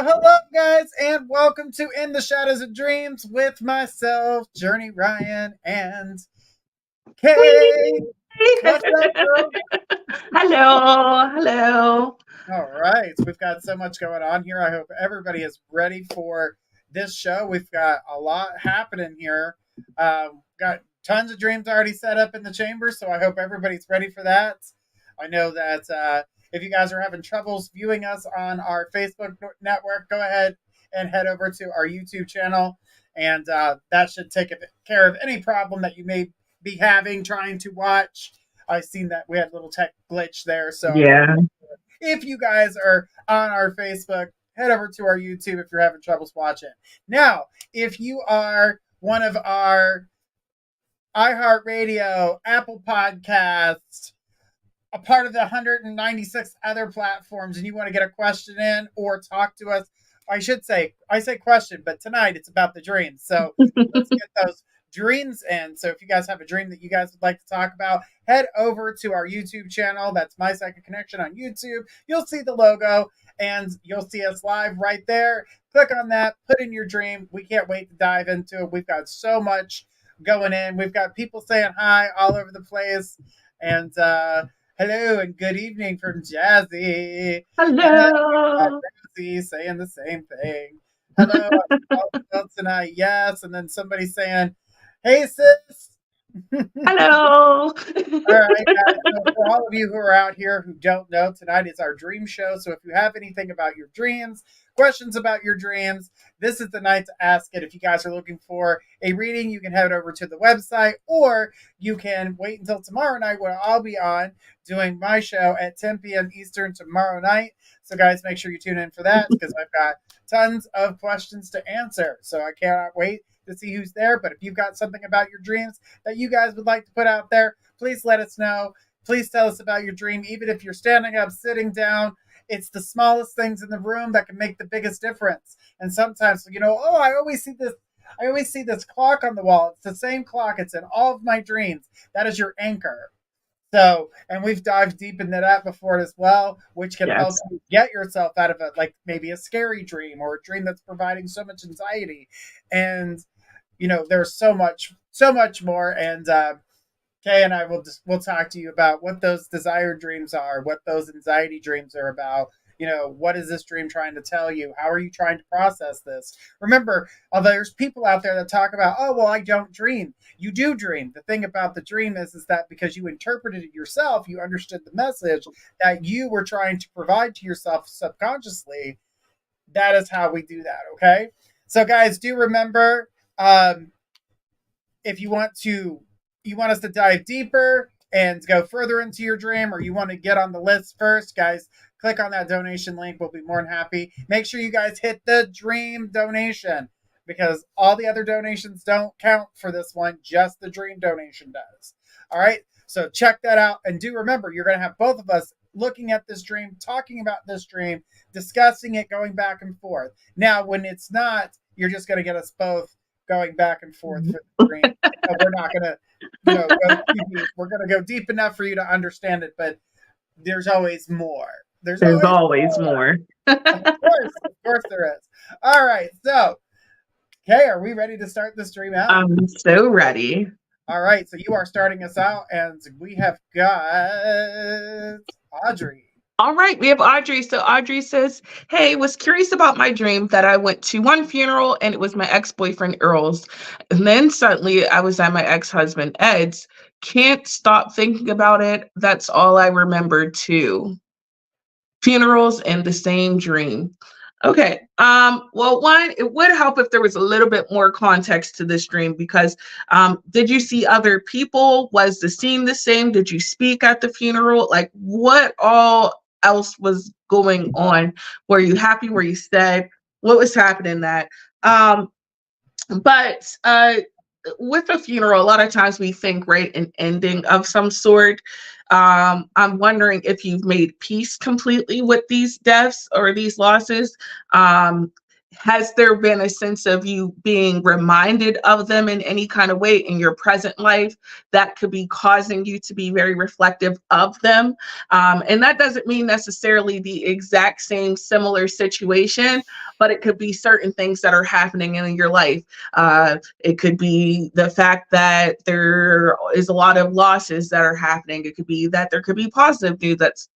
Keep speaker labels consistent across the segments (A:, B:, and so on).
A: Well, hello, guys, and welcome to In the Shadows of Dreams with myself, Journey Ryan, and Kay. What's up, girl?
B: Hello.
A: All right, we've got so much going on here. I hope everybody is ready for this show. We've got a lot happening here. Got tons of dreams already set up in the chamber, so I hope everybody's ready for that. I know that if you guys are having troubles viewing us on our Facebook network, go ahead and head over to our YouTube channel, and that should take care of any problem that you may be having trying to watch. I've seen that we had a little tech glitch there, so I want
B: Yeah.
A: if you guys are on our Facebook, head over to our YouTube if you're having troubles watching. Now, if you are one of our iHeartRadio, Apple Podcasts, a part of the 196 other platforms, and you want to get a question in or talk to us, I say question, but tonight it's about the dreams. So let's get those dreams in. So if you guys have a dream that you guys would like to talk about, head over to our YouTube channel. That's My Psychic Connection on YouTube. You'll see the logo and you'll see us live right there. Click on that, put in your dream. We can't wait to dive into it. We've got so much going in. We've got people saying hi all over the place. And hello and good evening from Jazzy. And
B: Hello.
A: Rosie saying the same thing. Hello, tonight. Yes. And then somebody saying, hey, sis.
B: Hello.
A: All right, guys. So for all of you who are out here who don't know, tonight is our dream show. So if you have anything about your dreams, questions about your dreams, this is the night to ask it. If you guys are looking for a reading, you can head over to the website, or you can wait until tomorrow night when I'll be on doing my show at 10 p.m. Eastern tomorrow night. So, guys, make sure you tune in for that because I've got tons of questions to answer. So I cannot wait to see who's there. But if you've got something about your dreams that you guys would like to put out there, please let us know. Please tell us about your dream, even if you're standing up, sitting down. It's the smallest things in the room that can make the biggest difference. And sometimes, I always see this clock on the wall. It's the same clock. It's in all of my dreams. That is your anchor. So, and we've dived deep into that before as well, which can help
B: Yes.
A: you get yourself out of it, like maybe a scary dream or a dream that's providing so much anxiety. And, there's so much more. And Kay and I we'll talk to you about what those desired dreams are, what those anxiety dreams are about. What is this dream trying to tell you? How are you trying to process this? Remember, there's people out there that talk about, oh, well, I don't dream. You do dream. The thing about the dream is that because you interpreted it yourself, you understood the message that you were trying to provide to yourself subconsciously. That is how we do that, okay? So, guys, do remember, if you want us to dive deeper and go further into your dream, or you want to get on the list first, guys, click on that donation link. We'll be more than happy. Make sure you guys hit the dream donation because all the other donations don't count for this one. Just the dream donation does. All right. So check that out. And do remember, you're going to have both of us looking at this dream, talking about this dream, discussing it, going back and forth. Now, when it's not, you're just going to get us both going back and forth for the dream. We're not going to go too deep. We're going to go deep enough for you to understand it, but there's always more. There's
B: always more.
A: Of course there is. All right, so Kay, are we ready to start this dream out?
B: I'm so ready.
A: All right, so you are starting us out, and we have got Audrey.
B: All right, we have Audrey. So Audrey says, hey, was curious about my dream that I went to one funeral and it was my ex-boyfriend Earl's. And then suddenly I was at my ex-husband Ed's. Can't stop thinking about it. That's all I remember too. Funerals and the same dream. Okay. Well, one, it would help if there was a little bit more context to this dream because did you see other people? Was the scene the same? Did you speak at the funeral? Like what all else was going on? Were you happy? Were you sad? What was happening that? But with a funeral, a lot of times we think, right, an ending of some sort. I'm wondering if you've made peace completely with these deaths or these losses. Has there been a sense of you being reminded of them in any kind of way in your present life that could be causing you to be very reflective of them? And that doesn't mean necessarily the exact same similar situation, but it could be certain things that are happening in your life. It could be the fact that there is a lot of losses that are happening. It could be that there could be positive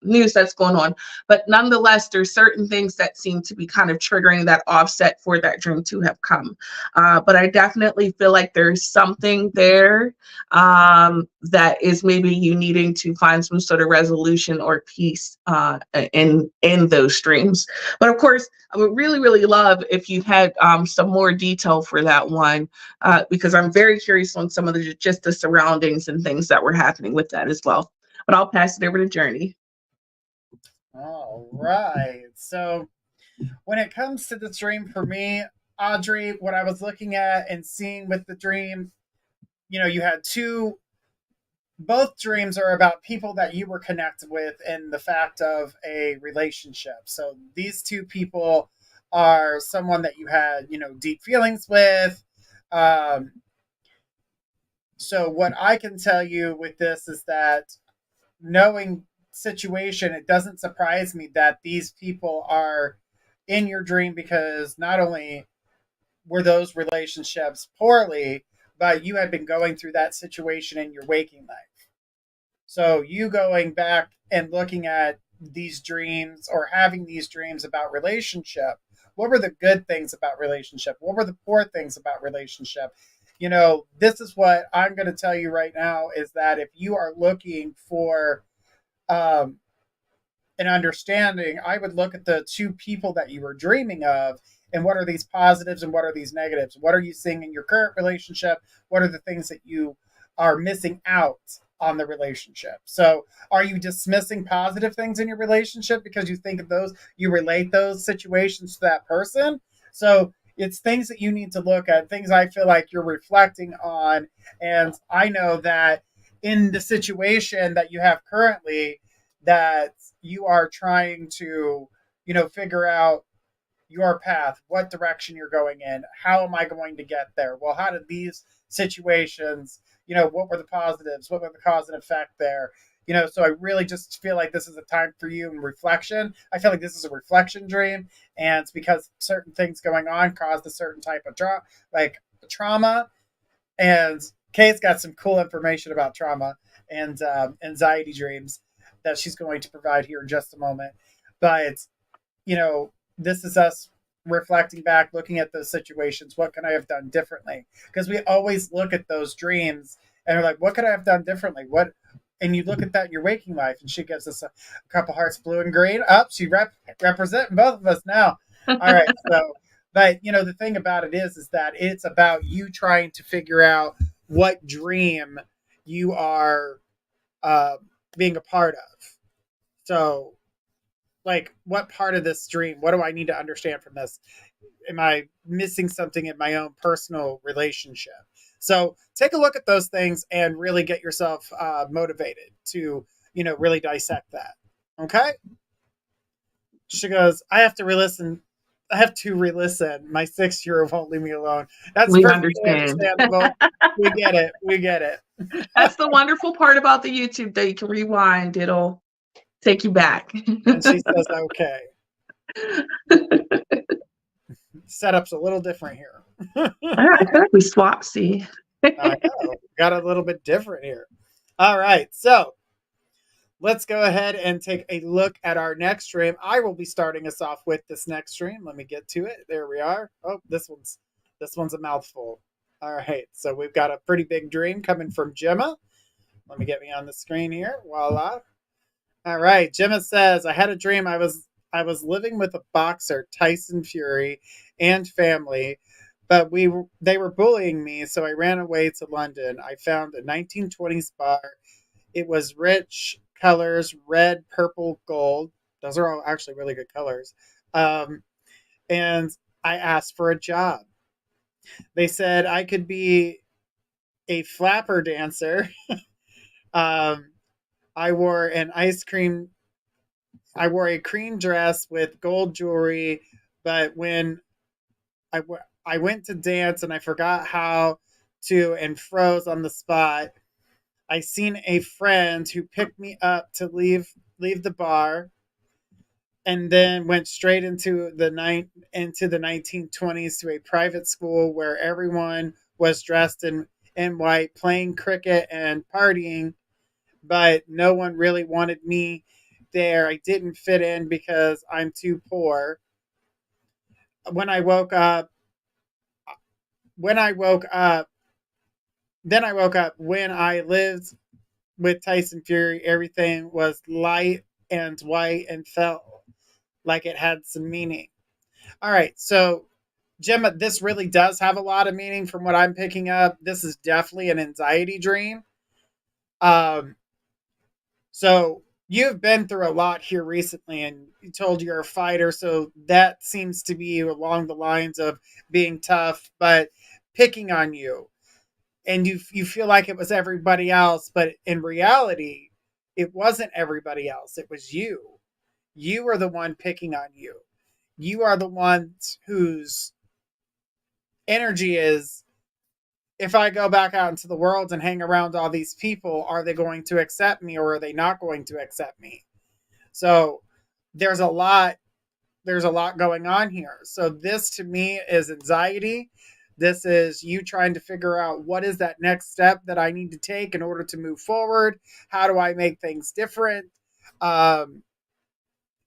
B: news that's going on. But nonetheless, there's certain things that seem to be kind of triggering that offset for that dream to have come. But I definitely feel like there's something there that is maybe you needing to find some sort of resolution or peace in those dreams. But of course, I would really, really love if you had some more detail for that one, because I'm very curious on some of the just the surroundings and things that were happening with that as well. But I'll pass it over to Journey.
A: All right. So when it comes to the dream for me, Audrey, what I was looking at and seeing with the dream, you had two, both dreams are about people that you were connected with and the fact of a relationship. So these two people are someone that you had, deep feelings with. Um, so what I can tell you with this is that knowing situation, it doesn't surprise me that these people are in your dream because not only were those relationships poorly, but you had been going through that situation in your waking life. So you going back and looking at these dreams or having these dreams about relationship, what were the good things about relationship? What were the poor things about relationship? This is what I'm going to tell you right now is that if you are looking for um, an understanding, I would look at the two people that you were dreaming of and what are these positives and what are these negatives? What are you seeing in your current relationship? What are the things that you are missing out on the relationship? So, are you dismissing positive things in your relationship because you think of those, you relate those situations to that person? So, it's things that you need to look at, things I feel like you're reflecting on. And I know that in the situation that you have currently, that you are trying to, figure out your path, what direction you're going in, how am I going to get there? Well, how did these situations, what were the positives, what were the cause and effect there? So I really just feel like this is a time for you in reflection. I feel like this is a reflection dream, and it's because certain things going on caused a certain type of trauma. And Kay's got some cool information about trauma and anxiety dreams that she's going to provide here in just a moment. But this is us reflecting back, looking at those situations. What can I have done differently? Because we always look at those dreams and we're like, what could I have done differently? What? And you look at that in your waking life, and she gives us a couple hearts, blue and green. Up, she representing both of us now. All right, so. But the thing about it is that it's about you trying to figure out what dream you are uh, being a part of. So like what part of this dream, what do I need to understand from this? Am I missing something in my own personal relationship? So take a look at those things and really get yourself motivated to really dissect that. Okay. She goes, I have to re-listen. My 6 year won't leave me alone. That's
B: We
A: perfectly
B: understand.
A: understandable. We get it.
B: That's the wonderful part about the YouTube that you can rewind. It'll take you back.
A: And she says okay. Setup's a little different here.
B: I feel like we swapped. See,
A: I know. Got a little bit different here. All right. So let's go ahead and take a look at our next stream. I will be starting us off with this next stream. Let me get to it. There we are. Oh, this one's a mouthful. All right. So we've got a pretty big dream coming from Gemma. Let me get me on the screen here. Voila. All right. Gemma says, I had a dream I was living with a boxer, Tyson Fury, and family, but they were bullying me, so I ran away to London. I found a 1920s bar. It was rich colors, red, purple, gold. Those are all actually really good colors. Um, and I asked for a job. They said I could be a flapper dancer. um, I wore an ice cream. I wore a cream dress with gold jewelry, but when I went to dance and I forgot how to and froze on the spot. I seen a friend who picked me up to leave the bar. and then went straight into the 1920s to a private school where everyone was dressed in white, playing cricket and partying, but no one really wanted me there. I didn't fit in because I'm too poor. When I woke up, when I woke up, then I woke up when I lived with Tyson Fury, everything was light and white and felt like it had some meaning. All right, so Gemma, this really does have a lot of meaning from what I'm picking up. This is definitely an anxiety dream. Um, so you've been through a lot here recently, and you told you're a fighter, so that seems to be along the lines of being tough, but picking on you, and you feel like it was everybody else, but in reality, it wasn't everybody else. It was you. You were the one picking on you. You are the ones whose energy is, if I go back out into the world and hang around all these people, are they going to accept me or are they not going to accept me? So there's a lot there's a lot going on here. So this to me is anxiety. This is you trying to figure out what is that next step that I need to take in order to move forward. How do I make things different? Um,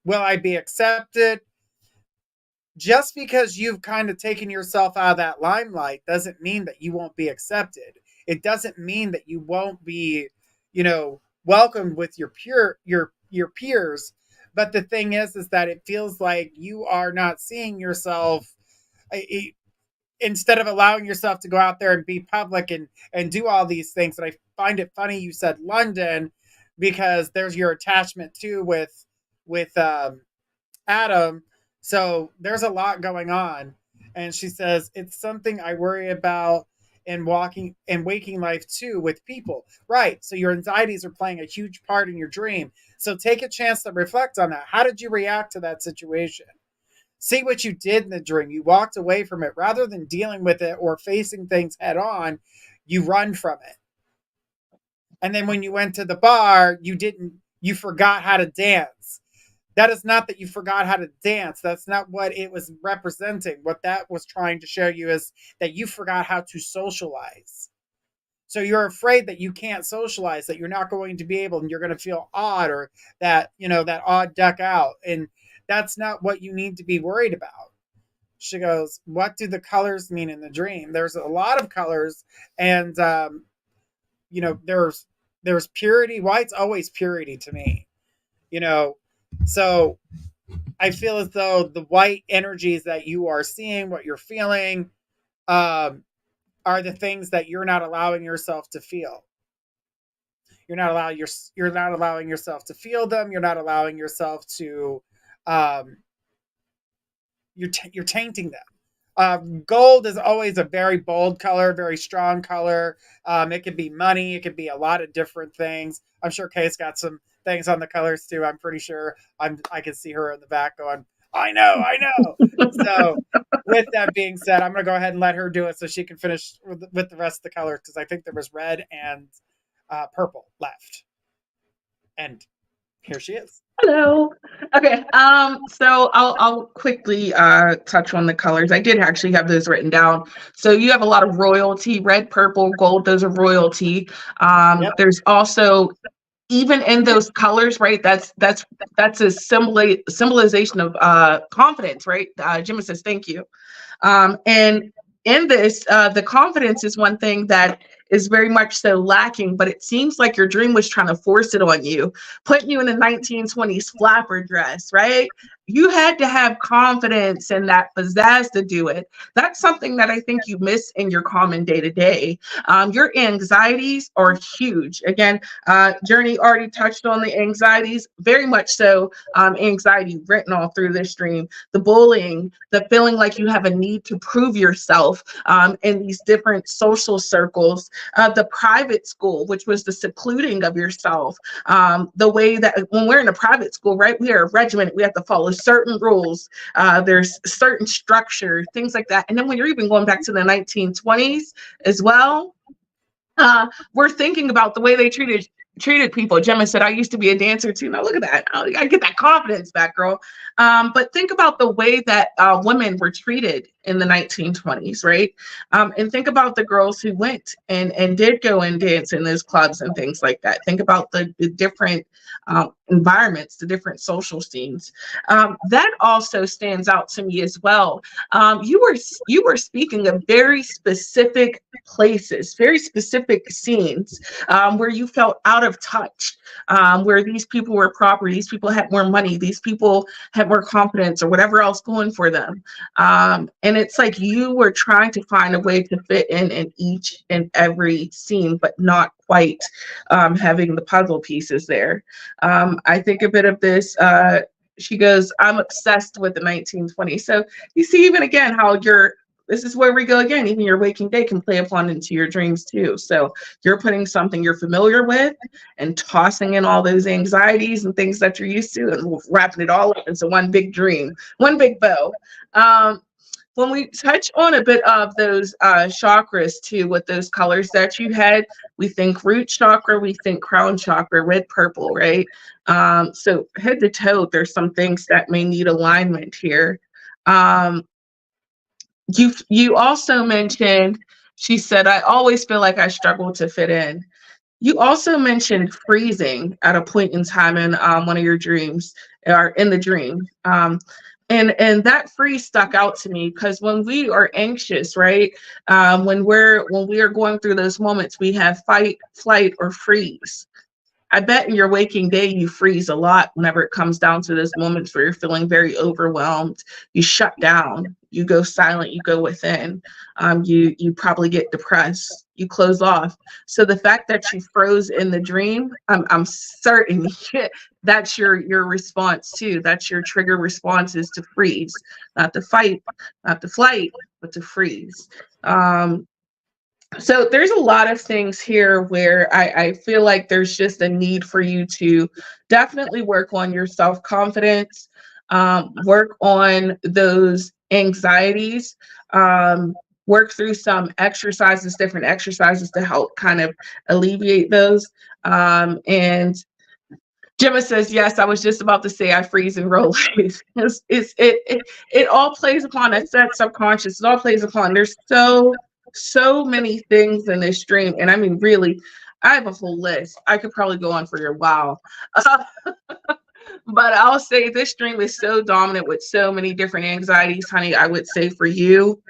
A: will I be accepted? Just because you've kind of taken yourself out of that limelight doesn't mean that you won't be accepted. It doesn't mean that you won't be, welcomed with your peers. But the thing is that it feels like you are not seeing yourself. Instead of allowing yourself to go out there and be public and do all these things. And I find it funny you said London, because there's your attachment too with Adam. So there's a lot going on. And she says, it's something I worry about in walking and waking life too with people. Right. So your anxieties are playing a huge part in your dream. So take a chance to reflect on that. How did you react to that situation? See what you did in the dream. You walked away from it rather than dealing with it or facing things head on. You run from it. And then when you went to the bar, you forgot how to dance. That is not that you forgot how to dance. That's not what it was representing. What that was trying to show you is that you forgot how to socialize. So you're afraid that you can't socialize, that you're not going to be able, and you're going to feel odd, or that, that odd duck out. And that's not what you need to be worried about. She goes, what do the colors mean in the dream? There's a lot of colors, and there's purity. White's always purity to me. So I feel as though the white energies that you are seeing, what you're feeling, are the things that you're not allowing yourself to feel. You're not allowing yourself to feel them. You're not allowing yourself to. You're tainting them. Gold is always a very bold color, very strong color. It could be money. It could be a lot of different things. I'm sure Kay's got some things on the colors too. I'm pretty sure I can see her in the back going, I know. So with that being said, I'm going to go ahead and let her do it so she can finish with the rest of the colors, because I think there was red and purple left. And here she is.
B: Hello. Okay. So I'll quickly touch on the colors. I did actually have those written down. So you have a lot of royalty, red, purple, gold. Those are royalty.
A: Yep.
B: There's also, even in those colors, right? That's a symbolization of confidence, right? Jimmy says thank you. And in this, the confidence is one thing that is very much so lacking, but it seems like your dream was trying to force it on you, putting you in a 1920s flapper dress, right? You had to have confidence and that pizzazz to do it. That's something that I think you miss in your common day to day. Your anxieties are huge. Again, Journey already touched on the anxieties, very much so. Anxiety written all through this dream, the bullying, the feeling like you have a need to prove yourself in these different social circles, the private school, which was the secluding of yourself, the way that when we're in a private school, right, we are regimented, we have to follow certain rules, there's certain structure, things like that. And then when you're even going back to the 1920s as well, we're thinking about the way they treated treated people. Gemma said, I used to be a dancer too. Now look at that. I gotta get that confidence back, girl. But think about the way that women were treated in the 1920s, right? And think about the girls who went and did go and dance in those clubs and things like that. Think about the different environments, the different social scenes. That also stands out to me as well. You were speaking of very specific places, very specific scenes where you felt out of touch, where these people were proper, these people had more money, these people had more confidence or whatever else going for them. And it's like you were trying to find a way to fit in each and every scene, but not quite having the puzzle pieces there. I think a bit of this. She goes, I'm obsessed with the 1920s. So you see, even again, how this is where we go again. Even your waking day can play upon into your dreams too. So you're putting something you're familiar with and tossing in all those anxieties and things that you're used to and wrapping it all up into one big dream, one big bow. When we touch on a bit of those chakras too, with those colors that you had, we think root chakra, we think crown chakra, red, purple, right? So head to toe, there's some things that may need alignment here. You also mentioned, she said, I always feel like I struggle to fit in. You also mentioned freezing at a point in time in one of your dreams, or in the dream. And that freeze stuck out to me because when we are anxious, right? When we are going through those moments, we have fight, flight, or freeze. I bet in your waking day, you freeze a lot whenever it comes down to those moments where you're feeling very overwhelmed. You shut down, you go silent, you go within. You probably get depressed, you close off. So the fact that you froze in the dream, I'm certain that's your response too. That's your trigger response, is to freeze, not to fight, not to flight, but to freeze. So there's a lot of things here where I feel like there's just a need for you to definitely work on your self-confidence, work on those anxieties, work through some exercises, different exercises to help kind of alleviate those. And Gemma says, yes, I was just about to say I freeze and roll. It all plays upon, I said subconscious, it all plays upon, there's so many things in this dream. And I mean, really, I have a whole list. I could probably go on for a while. But I'll say this dream is so dominant with so many different anxieties, honey. I would say for you,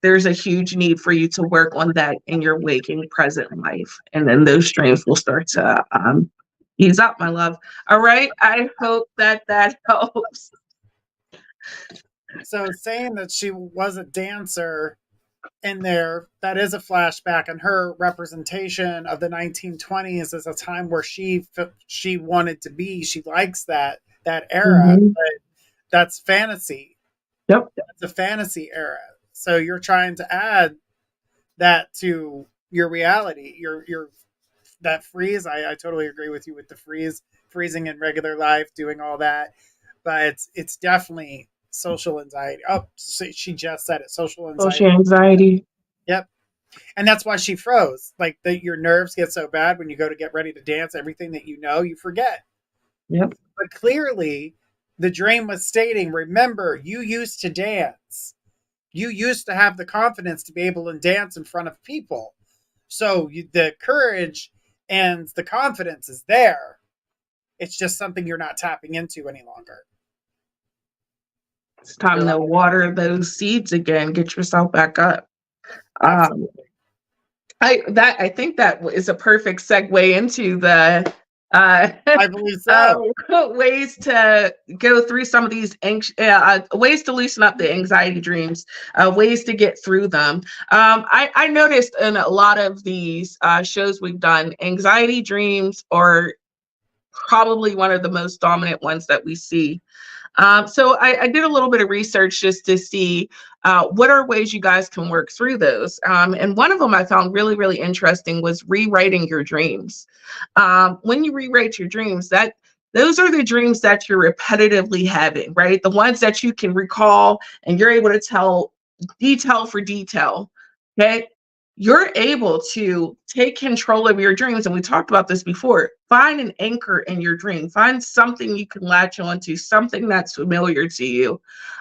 B: there's a huge need for you to work on that in your waking present life. And then those dreams will start to ease up, my love. All right. I hope that helps.
A: So saying that she was a dancer in there, that is a flashback, and her representation of the 1920s as a time where she wanted to be. She likes that era, but that's fantasy.
B: Yep.
A: It's a fantasy era. So you're trying to add that to your reality. Your that freeze. I totally agree with you with the freezing in regular life, doing all that, but it's definitely social anxiety. Oh, she just said it. Social anxiety.
B: Social anxiety.
A: Yep. And that's why she froze. Like your nerves get so bad when you go to get ready to dance, everything that you forget.
B: Yep.
A: But clearly, the dream was stating, remember, you used to dance. You used to have the confidence to be able to dance in front of people. So the courage and the confidence is there. It's just something you're not tapping into any longer.
B: It's time to water those seeds again. Get yourself back up. I think that is a perfect segue into the
A: I believe so.
B: Ways to go through some of these ways to loosen up the anxiety dreams, ways to get through them. I noticed in a lot of these shows we've done, anxiety dreams are probably one of the most dominant ones that we see. So I did a little bit of research just to see what are ways you guys can work through those. And one of them I found really, really interesting was rewriting your dreams. When you rewrite your dreams, those are the dreams that you're repetitively having, right? The ones that you can recall and you're able to tell detail for detail. Okay. you're able to take control of your dreams. And we talked about this before. Find an anchor in your dream. Find something you can latch onto, something that's familiar to you,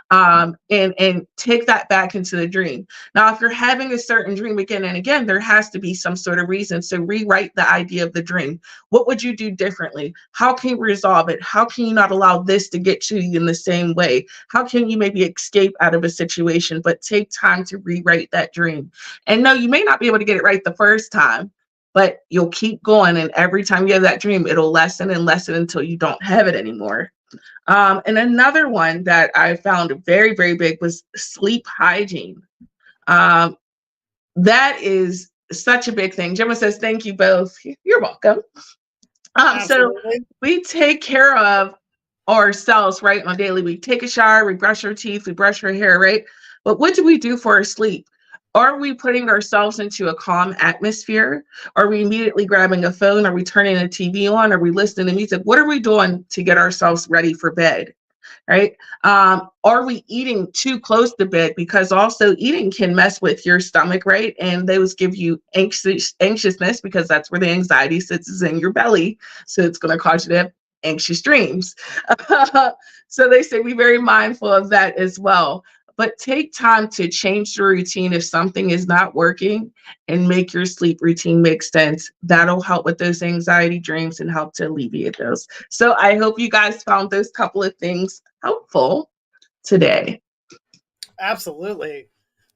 B: and take that back into the dream. Now, if you're having a certain dream again and again, there has to be some sort of reason. So rewrite the idea of the dream. What would you do differently? How can you resolve it? How can you not allow this to get to you in the same way? How can you maybe escape out of a situation, but take time to rewrite that dream? And no, you may not be able to get it right the first time, but you'll keep going. And every time you have that dream, it'll lessen and lessen until you don't have it anymore. And another one that I found very, very big was sleep hygiene. Um, that is such a big thing. Gemma says, thank you both. You're welcome. So
A: Absolutely.
B: we take care of ourselves, right? On a daily, we take a shower, we brush our teeth, we brush our hair, right? But what do we do for our sleep? Are we putting ourselves into a calm atmosphere? Are we immediately grabbing a phone? Are we turning the TV on? Are we listening to music? What are we doing to get ourselves ready for bed? Right? Are we eating too close to bed? Because also eating can mess with your stomach, right? And those give you anxiousness, because that's where the anxiety sits, is in your belly. So it's going to cause you to have anxious dreams. So they say be very mindful of that as well. But take time to change the routine if something is not working, and make your sleep routine make sense. That'll help with those anxiety dreams and help to alleviate those. So I hope you guys found those couple of things helpful today.
A: Absolutely.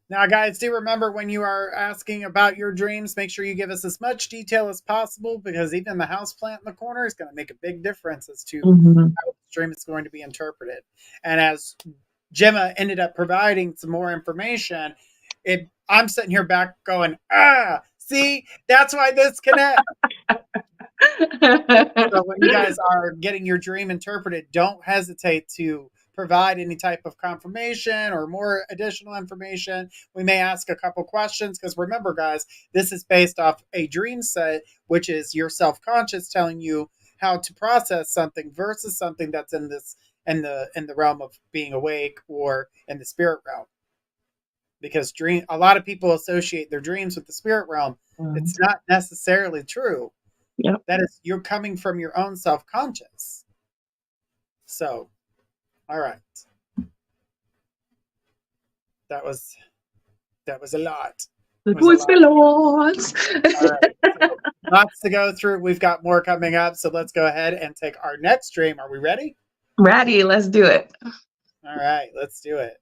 A: Now, guys, do remember when you are asking about your dreams, make sure you give us as much detail as possible, because even the house plant in the corner is going to make a big difference as to
B: Mhm.
A: how the dream is going to be interpreted. And as Gemma ended up providing some more information, I'm sitting here back going, see, that's why this connects. So when you guys are getting your dream interpreted, don't hesitate to provide any type of confirmation or more additional information. We may ask a couple questions, because remember, guys, this is based off a dream set, which is your self-conscious telling you how to process something versus something that's in the realm of being awake or in the spirit realm. Because a lot of people associate their dreams with the spirit realm.
B: Mhm.
A: It's not necessarily true.
B: Yep.
A: That is, you're coming from your own self-conscious. So, all right. That was a lot. It
B: It
A: was a
B: was the
A: lot.
B: Lord.
A: All right. So lots to go through. We've got more coming up. So let's go ahead and take our next stream. Are we ready?
B: Ready, let's do it.
A: All right, let's do it.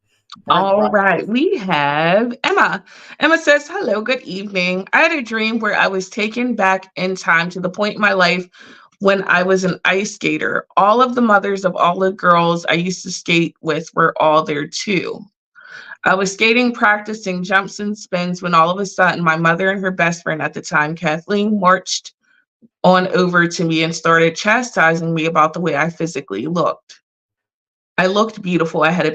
B: All right, we have Emma. Emma says, hello, good evening. I had a dream where I was taken back in time to the point in my life when I was an ice skater. All of the mothers of all the girls I used to skate with were all there too. I was skating, practicing jumps and spins, when all of a sudden my mother and her best friend at the time, Kathleen, marched on over to me and started chastising me about the way I physically looked. I looked beautiful. I had a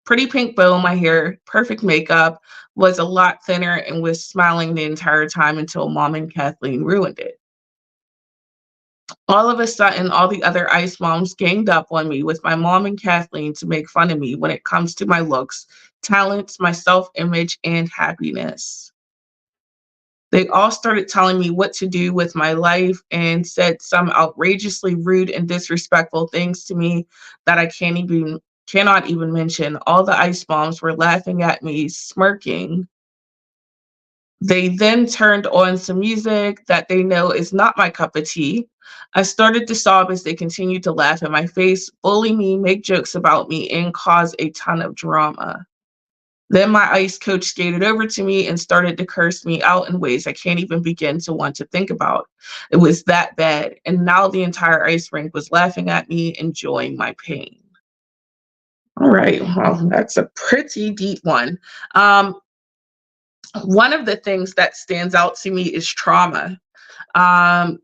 B: pretty pink bow in my hair, perfect makeup, was a lot thinner, and was smiling the entire time until Mom and Kathleen ruined it. All of a sudden, all the other ice moms ganged up on me with my mom and Kathleen to make fun of me when it comes to my looks, talents, my self image, and happiness. They all started telling me what to do with my life and said some outrageously rude and disrespectful things to me that I cannot even mention. All the ice bombs were laughing at me, smirking. They then turned on some music that they know is not my cup of tea. I started to sob as they continued to laugh in my face, bully me, make jokes about me, and cause a ton of drama. Then my ice coach skated over to me and started to curse me out in ways I can't even begin to want to think about. It was that bad. And now the entire ice rink was laughing at me, enjoying my pain. All right. Well, that's a pretty deep one. One of the things that stands out to me is trauma. Um,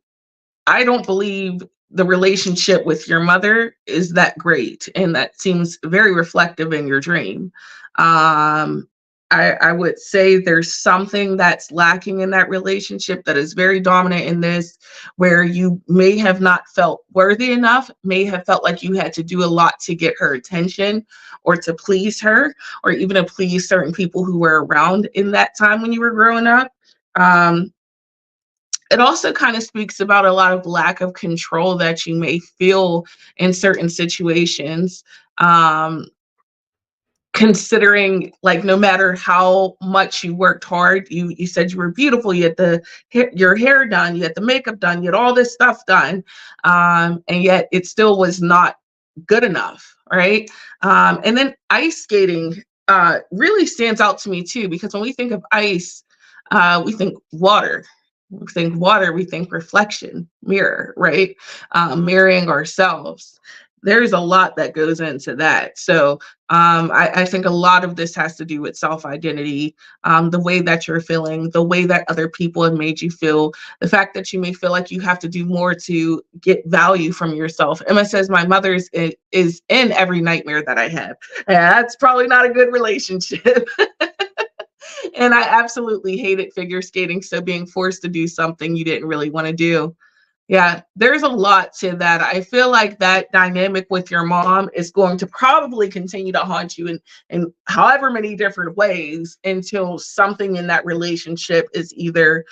B: I don't believe the relationship with your mother is that great, and that seems very reflective in your dream. Um, I would say there's something that's lacking in that relationship that is very dominant in this, where you may have not felt worthy enough, may have felt like you had to do a lot to get her attention or to please her, or even to please certain people who were around in that time when you were growing up. Um, it also kind of speaks about a lot of lack of control that you may feel in certain situations. Um, Considering, like, no matter how much you worked hard, you said you were beautiful, you had your hair done, you had the makeup done, you had all this stuff done, and yet it still was not good enough, right? And then ice skating really stands out to me too, because when we think of ice, we think water. We think water, we think reflection, mirror, right? Mirroring ourselves. There's a lot that goes into that. So I think a lot of this has to do with self identity, the way that you're feeling, the way that other people have made you feel, the fact that you may feel like you have to do more to get value from yourself. Emma says, my mother's is in every nightmare that I have. Yeah, that's probably not a good relationship. And I absolutely hated figure skating. So being forced to do something you didn't really want to do. Yeah, there's a lot to that. I feel like that dynamic with your mom is going to probably continue to haunt you in however many different ways until something in that relationship is either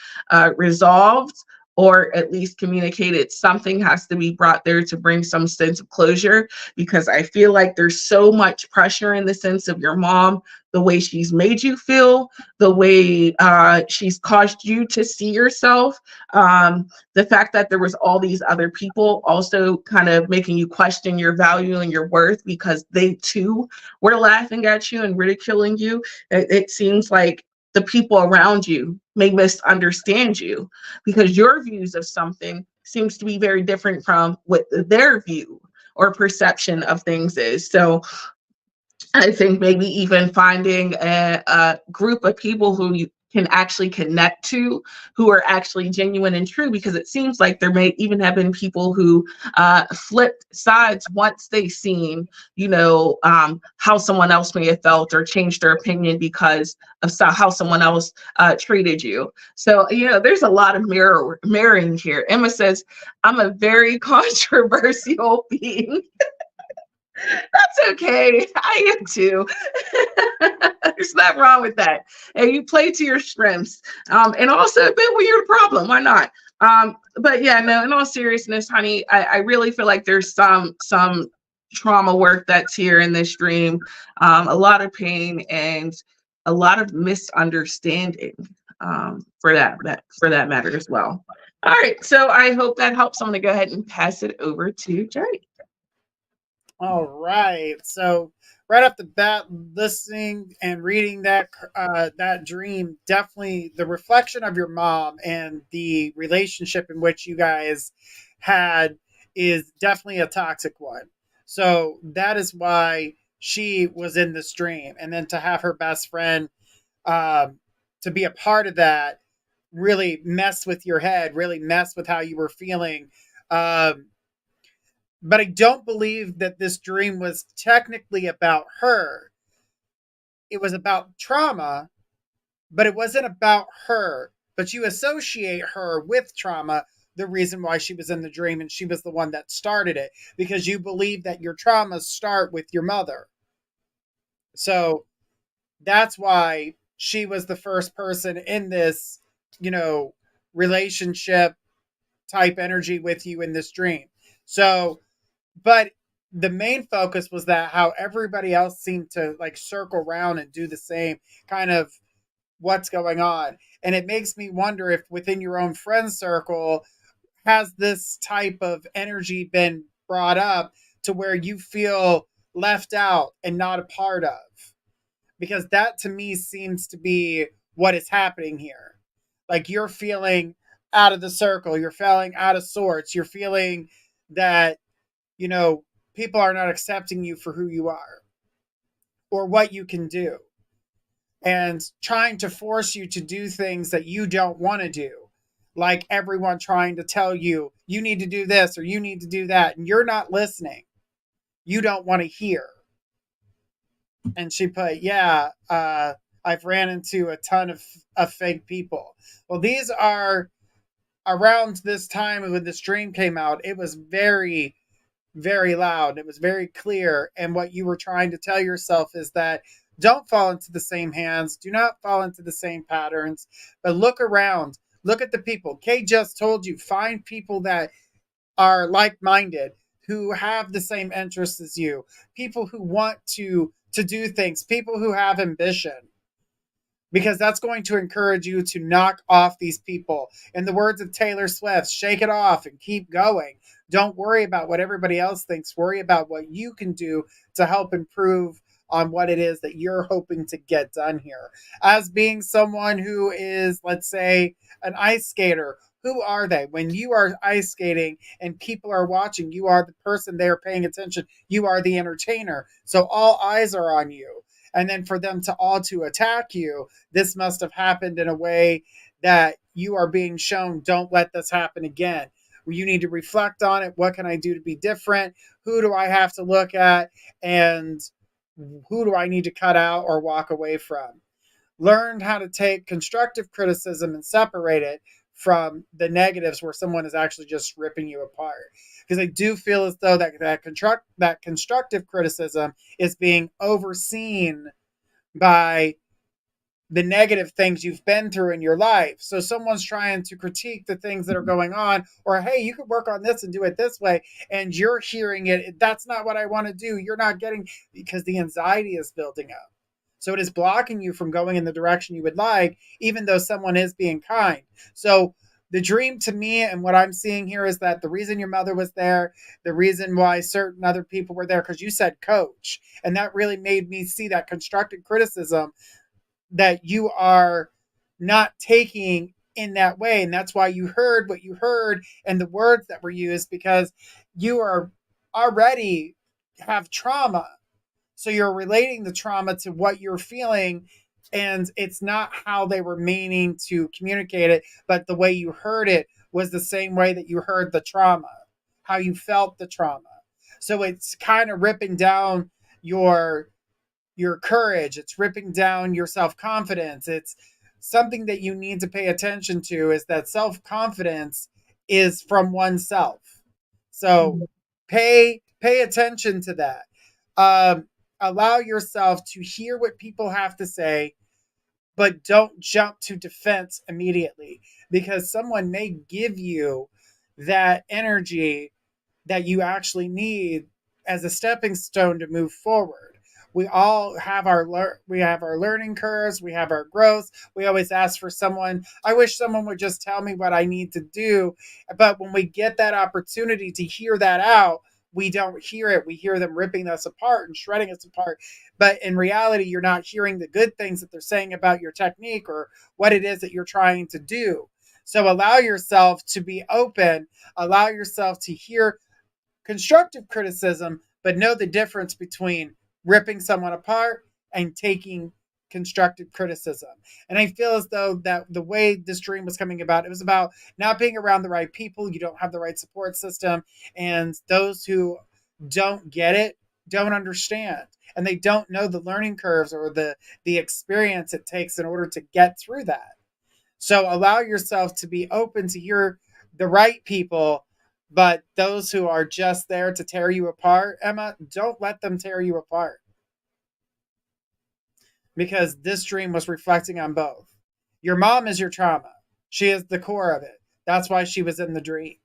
B: resolved or at least communicated. Something has to be brought there to bring some sense of closure, because I feel like there's so much pressure in the sense of your mom, the way she's made you feel, the way she's caused you to see yourself. The fact that there was all these other people also kind of making you question your value and your worth because they too were laughing at you and ridiculing you. It seems like the people around you may misunderstand you because your views of something seems to be very different from what their view or perception of things is. So I think maybe even finding a group of people who you can actually connect to, who are actually genuine and true, because it seems like there may even have been people who flipped sides once they seen, how someone else may have felt or changed their opinion because of how someone else treated you. So, there's a lot of mirroring here. Emma says, I'm a very controversial being. That's okay. I am too. There's nothing wrong with that. And you play to your strengths. And also admit when you're the problem. Why not? But yeah, no, in all seriousness, honey, I really feel like there's some trauma work that's here in this dream. A lot of pain and a lot of misunderstanding, for that matter as well. All right. So I hope that helps. I'm gonna go ahead and pass it over to Journey.
A: All right. So right off the bat, listening and reading that dream, definitely the reflection of your mom and the relationship in which you guys had is definitely a toxic one. So that is why she was in this dream, and then to have her best friend um, to be a part of that really mess with your head, really mess with how you were feeling. Um, but I don't believe that this dream was technically about her. It was about trauma, but it wasn't about her. But you associate her with trauma, the reason why she was in the dream, and she was the one that started it because you believe that your traumas start with your mother. So that's why she was the first person in this, you know, relationship type energy with you in this dream. So but the main focus was that how everybody else seemed to like circle around and do the same kind of what's going on. And it makes me wonder if within your own friend circle has this type of energy been brought up to where you feel left out and not a part of, because that to me seems to be what is happening here. Like you're feeling out of the circle, you're feeling out of sorts, you're feeling that you know, people are not accepting you for who you are or what you can do, and trying to force you to do things that you don't want to do. Like everyone trying to tell you, you need to do this or you need to do that, and you're not listening. You don't want to hear. And she put, yeah, I've ran into a ton of fake people. Well, these are around this time when this dream came out, it was very loud. It was very clear. And what you were trying to tell yourself is that Don't fall into the same hands. Do not fall into the same patterns, but look around. Look at the people. Kay just told you, find people that are like minded, who have the same interests as you, people who want to do things, people who have ambition, because that's going to encourage you to knock off these people. In the words of Taylor Swift, shake it off and keep going. Don't worry about what everybody else thinks. Worry about what you can do to help improve on what it is that you're hoping to get done here. As being someone who is, let's say, an ice skater, who are they? When you are ice skating and people are watching, you are the person they are paying attention. You are the entertainer. So all eyes are on you. And then for them to all to attack you, this must have happened in a way that you are being shown, don't let this happen again. You need to reflect on it. What can I do to be different? Who do I have to look at? And who do I need to cut out or walk away from? Learn how to take constructive criticism and separate it from the negatives where someone is actually just ripping you apart. Because I do feel as though that constructive criticism is being overseen by the negative things you've been through in your life. So someone's trying to critique the things that are going on, or hey, you could work on this and do it this way, and you're hearing it. That's not what I want to do. You're not getting, because the anxiety is building up. So it is blocking you from going in the direction you would like, even though someone is being kind. So the dream to me and what I'm seeing here is that the reason your mother was there, the reason why certain other people were there, because you said coach, and that really made me see that constructive criticism that you are not taking in that way. And that's why you heard what you heard and the words that were used, because you are already have trauma. So you're relating the trauma to what you're feeling. And it's not how they were meaning to communicate it, but the way you heard it was the same way that you heard the trauma, how you felt the trauma. So it's kind of ripping down your your courage, it's ripping down your self-confidence. It's something that you need to pay attention to, is that self-confidence is from oneself. So pay attention to that. Allow yourself to hear what people have to say, but don't jump to defense immediately, because someone may give you that energy that you actually need as a stepping stone to move forward. We all have we have our learning curves, we have our growth. We always ask for someone. I wish someone would just tell me what I need to do, but when we get that opportunity to hear that out, we don't hear it. We hear them ripping us apart and shredding us apart. But in reality, you're not hearing the good things that they're saying about your technique or what it is that you're trying to do. So allow yourself to be open, allow yourself to hear constructive criticism, but know the difference between ripping someone apart and taking constructive criticism. And I feel as though that the way this dream was coming about, it was about not being around the right people. You don't have the right support system. And those who don't get it don't understand. And they don't know the learning curves or the experience it takes in order to get through that. So allow yourself to be open to hear the right people, but those who are just there to tear you apart, Emma, don't let them tear you apart, because this dream was reflecting on both. Your mom is your trauma. She is the core of it. That's why she was in the dream,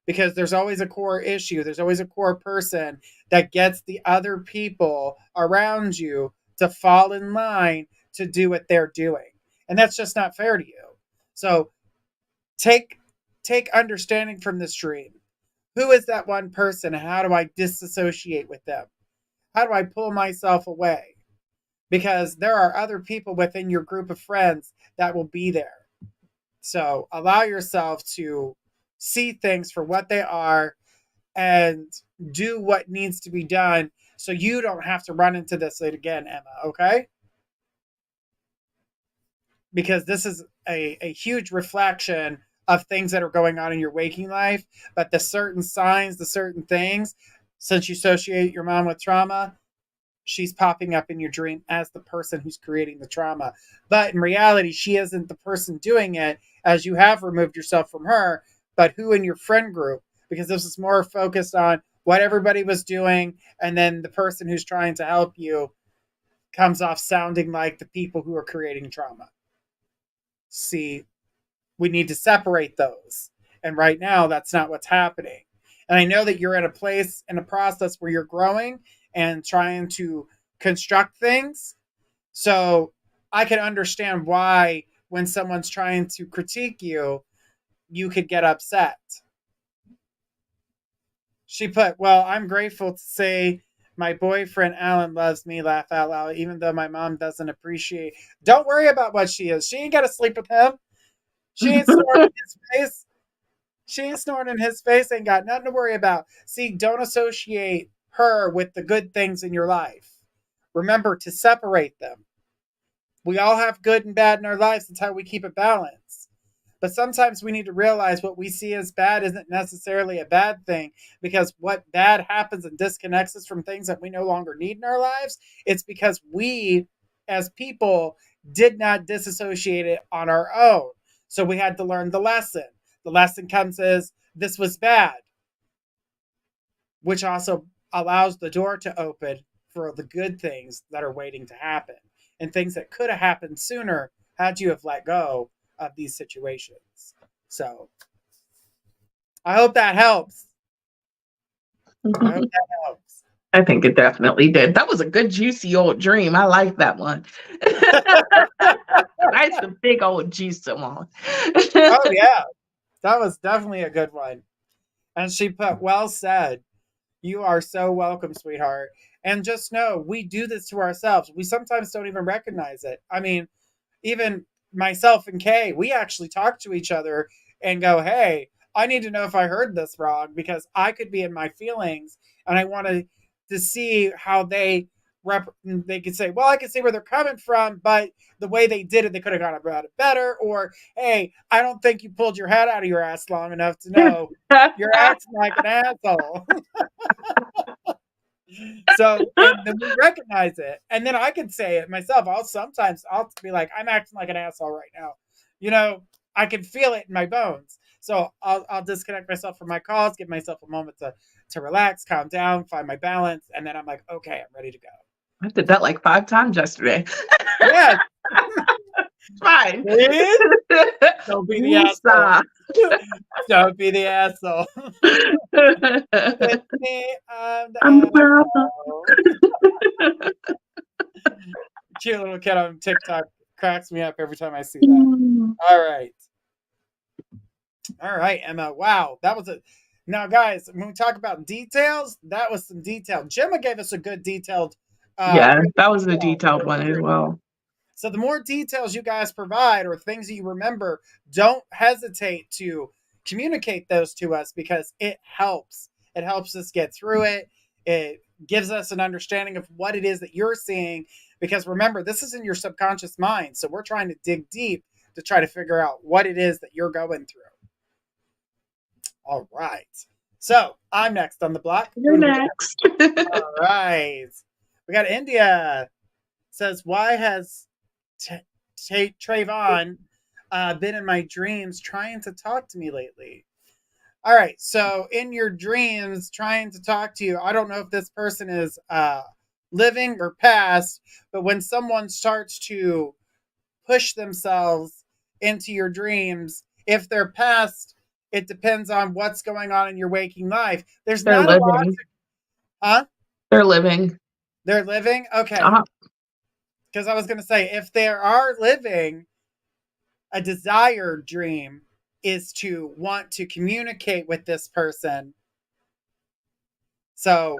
A: because there's always a core issue. There's always a core person that gets the other people around you to fall in line to do what they're doing. And that's just not fair to you. So take take understanding from this dream. Who is that one person and how do I disassociate with them? How do I pull myself away? Because there are other people within your group of friends that will be there. So allow yourself to see things for what they are and do what needs to be done so you don't have to run into this again, Emma, okay? Because this is a huge reflection of things that are going on in your waking life, but the certain signs, the certain things, since you associate your mom with trauma, she's popping up in your dream as the person who's creating the trauma. But in reality, she isn't the person doing it, as you have removed yourself from her, but who in your friend group, because this is more focused on what everybody was doing and then the person who's trying to help you comes off sounding like the people who are creating trauma. See, we need to separate those. And right now, that's not what's happening. And I know that you're at a place in a process where you're growing and trying to construct things. So I can understand why, when someone's trying to critique you, you could get upset. She put, well, I'm grateful to say my boyfriend Alan loves me, laugh out loud, even though my mom doesn't appreciate. Don't worry about what she is. She ain't got to sleep with him. She ain't snoring in his face. She ain't snoring in his face. Ain't got nothing to worry about. See, don't associate her with the good things in your life. Remember to separate them. We all have good and bad in our lives. That's how we keep it balanced. But sometimes we need to realize what we see as bad isn't necessarily a bad thing, because what bad happens and disconnects us from things that we no longer need in our lives, it's because we as people did not disassociate it on our own. So we had to learn the lesson. The lesson comes as this was bad, which also allows the door to open for the good things that are waiting to happen, and things that could have happened sooner had you have let go of these situations. So I hope that helps. I hope that helps.
B: I think it definitely did. That was a good, juicy old dream. I like that one. That's a big old juicy one.
A: Oh yeah, that was definitely a good one. And she put, well said. You are so welcome, sweetheart. And just know we do this to ourselves. We sometimes don't even recognize it. I mean, even myself and Kay, we actually talk to each other and go, hey, I need to know if I heard this wrong, because I could be in my feelings and I want to see how they could say, well, I can see where they're coming from, but the way they did it, they could have gone about it better. Or, hey, I don't think you pulled your head out of your ass long enough to know you're acting like an asshole. So, and then we recognize it, and then I can say it myself. I'll be like, I'm acting like an asshole right now. You know, I can feel it in my bones. So I'll disconnect myself from my calls, give myself a moment to relax, calm down, find my balance, and then I'm like, okay, I'm ready to go.
B: I did that like 5 times yesterday.
A: Yes,
B: Fine.
A: please don't be the asshole. Don't be the asshole. With me, I'm the
B: I'm the problem.
A: asshole. Cute little kid on TikTok cracks me up every time I see that. All right. All right, Emma. Wow. That was a. Now, guys, when we talk about details, that was some detail. Gemma gave us a good detailed.
B: Yeah,
A: Good
B: that was a
A: detail
B: detailed
A: for her
B: one as
A: dream.
B: well.
A: So the more details you guys provide or things that you remember, don't hesitate to communicate those to us, because it helps. It helps us get through it. It gives us an understanding of what it is that you're seeing, because remember, this is in your subconscious mind. So we're trying to dig deep to try to figure out what it is that you're going through. All right. So I'm next on the block. Who
B: You're
A: do we got?
B: next.
A: All right. We got India. Says, why has Trayvon been in my dreams trying to talk to me lately? All right. So in your dreams, trying to talk to you, I don't know if this person is living or past, but when someone starts to push themselves into your dreams, if they're past, it depends on what's going on in your waking life. There's
B: They're
A: not a lot
B: living.
A: to, huh?
B: They're living.
A: They're living? Okay.
B: Uh-huh.
A: Because I was going to say, if they are living, a desired dream is to want to communicate with this person. So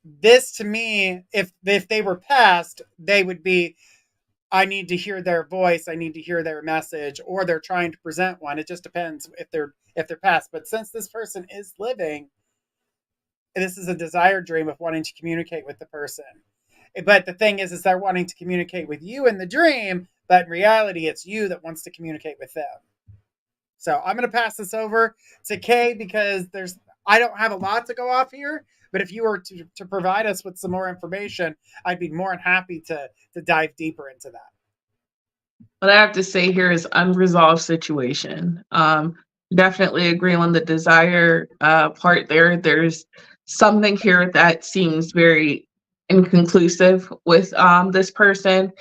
A: this, to me, if they were past, they would be, I need to hear their voice, I need to hear their message, or they're trying to present one. It just depends if they're past. But since this person is living, this is a desired dream of wanting to communicate with the person. But the thing is they're wanting to communicate with you in the dream, but in reality, it's you that wants to communicate with them. So I'm going to pass this over to Kay, because I don't have a lot to go off here. But if you were to provide us with some more information, I'd be more than happy to dive deeper into that.
B: What I have to say here is unresolved situation. Definitely agree on the desire part there. There's something here that seems very inconclusive with this person,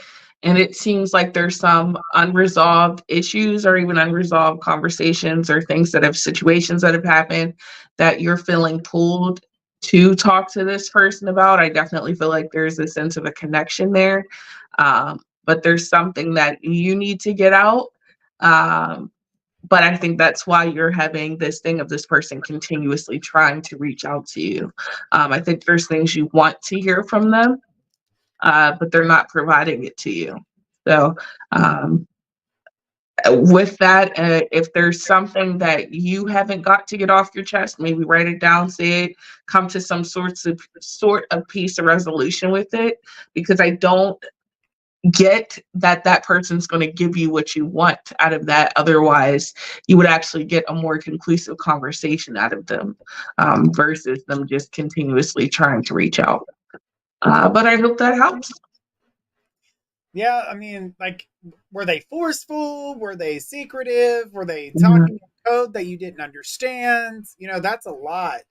B: and it seems like there's some unresolved issues or even unresolved conversations or things that have situations that have happened that you're feeling pulled to talk to this person about. I definitely feel like there's a sense of a connection there, but there's something that you need to get out. Um, but I think that's why you're having this thing of this person continuously trying to reach out to you. I think there's things you want to hear from them, but they're not providing it to you. So, um, with that, if there's something that you haven't got to get off your chest, maybe write it down, say it, come to some sort of peace or resolution with it. Because I don't get that that person's going to give you what you want out of that. Otherwise, you would actually get a more conclusive conversation out of them, versus them just continuously trying to reach out. But I hope that helps.
A: Yeah, I mean, like, were they forceful? Were they secretive? Were they talking
B: Mhm.
A: in code that you didn't understand? That's a lot.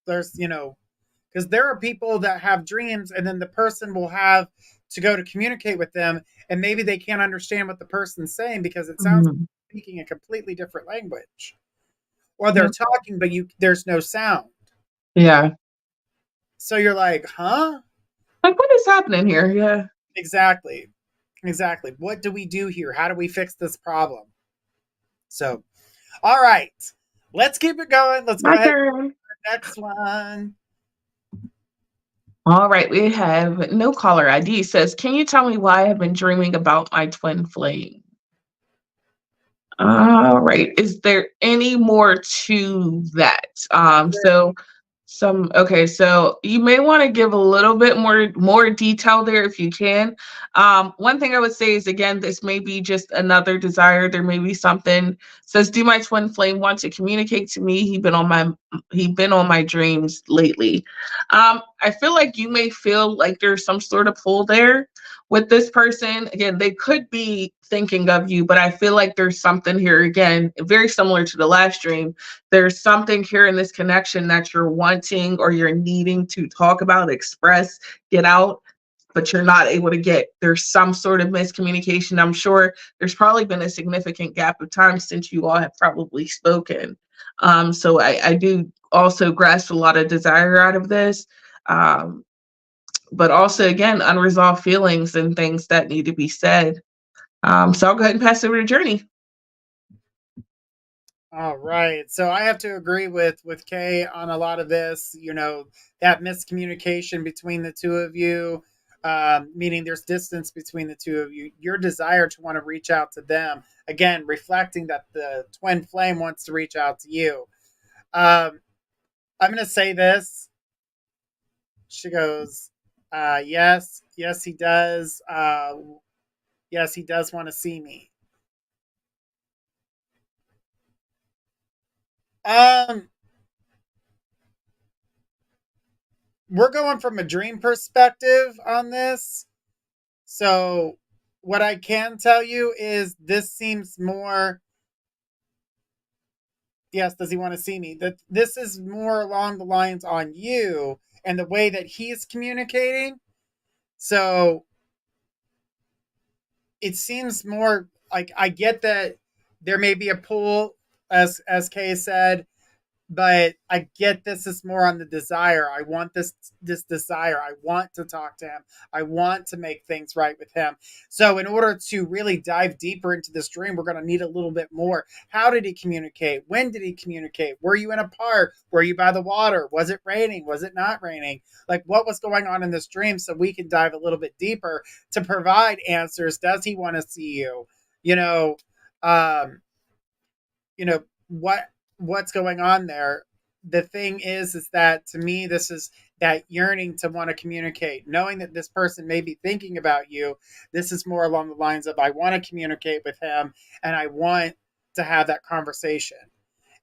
A: There's, because there are people that have dreams, and then the person will have to go to communicate with them, and maybe they can't understand what the person's saying because it sounds like
B: Mhm.
A: they're speaking a completely different language, or they're
B: Yep.
A: talking, but there's no sound.
B: Yeah.
A: So you're like, huh?
B: Like, what is happening here? Yeah.
A: Exactly. Exactly. What do we do here? How do we fix this problem? So, all right, let's keep it going. Let's go
B: My
A: ahead to
B: turn.
A: the next one.
B: All right. We have no caller ID says, can you tell me why I've been dreaming about my twin flame? All right. Is there any more to that?
A: That's it.
B: So you may want to give a little bit more detail there if you can. One thing I would say is, again, this may be just another desire. There may be something says, do my twin flame want to communicate to me? He been on my dreams lately. I feel like you may feel like there's some sort of pull there with this person. Again, they could be thinking of you, but I feel like there's something here, again, very similar to the last dream. There's something here in this connection that you're wanting or you're needing to talk about, express, get out, but you're not able to get. There's some sort of miscommunication. I'm sure there's probably been a significant gap of time since you all have probably spoken. So I do also grasp a lot of desire out of this. Um, but also, again, unresolved feelings and things that need to be said. So I'll go ahead and pass it over to Journey.
A: All right. So I have to agree with Kay on a lot of this. That miscommunication between the two of you, meaning there's distance between the two of you. Your desire to want to reach out to them, again, reflecting that the twin flame wants to reach out to you. Um, I'm going to say this. She goes, yes, yes, he does. Yes, he does want to see me. Um, we're going from a dream perspective on this. So, what I can tell you is this seems more. Yes, does he want to see me? That this is more along the lines on you and the way that he's communicating. So, it seems more like I get that there may be a pull, as Kay said, but I get this is more on the desire. I want this desire. I want to talk to him. I want to make things right with him. So in order to really dive deeper into this dream, we're going to need a little bit more. How did he communicate? When did he communicate? Were you in a park? Were you by the water? Was it raining? Was it not raining? Like what was going on in this dream so we can dive a little bit deeper to provide answers. Does he want to see you? You know, um, what's going on there. The thing is that to me this is that yearning to want to communicate, knowing that this person may be thinking about you. This is more along the lines of I want to communicate with him and I want to have that conversation,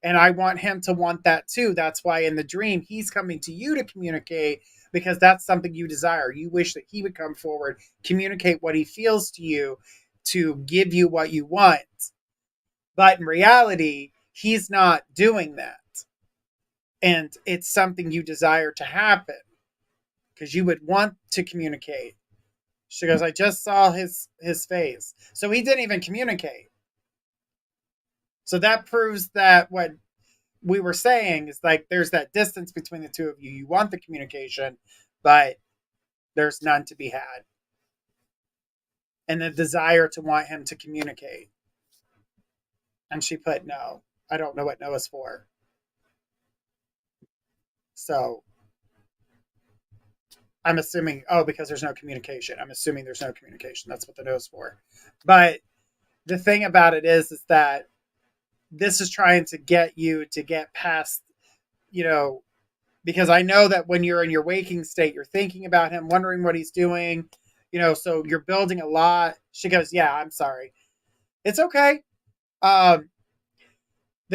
A: and I want him to want that too. That's why in the dream he's coming to you to communicate, because that's something you desire. You wish that he would come forward, communicate what he feels to you, to give you what you want. But in reality, he's not doing that. And it's something you desire to happen. because you would want to communicate. She goes, I just saw his face. So he didn't even communicate. So that proves that what we were saying is like there's that distance between the two of you. You want the communication, but there's none to be had. And the desire to want him to communicate. And she put no. I don't know what no is for. So I'm assuming, because there's no communication. I'm assuming there's no communication. That's what the no is for. But the thing about it is that this is trying to get you to get past, because I know that when you're in your waking state, you're thinking about him, wondering what he's doing, so you're building a lot. She goes, yeah, I'm sorry. It's okay. The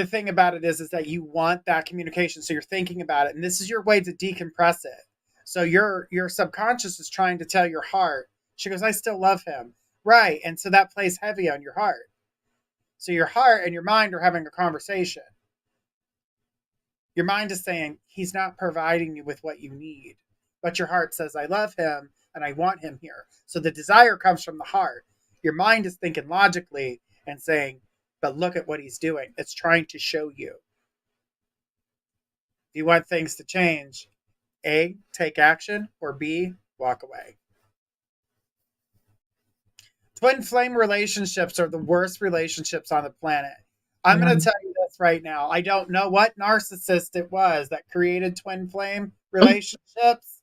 A: thing about it is that you want that communication. So you're thinking about it, and this is your way to decompress it. So your subconscious is trying to tell your heart. She goes, I still love him. Right. And so that plays heavy on your heart. So your heart and your mind are having a conversation. Your mind is saying, he's not providing you with what you need. But your heart says, I love him and I want him here. So the desire comes from the heart. Your mind is thinking logically and saying, but look at what he's doing. It's trying to show you. If you want things to change, A, take action, or B, walk away. Twin flame relationships are the worst relationships on the planet. I'm going to tell you this right now. I don't know what narcissist it was that created twin flame relationships,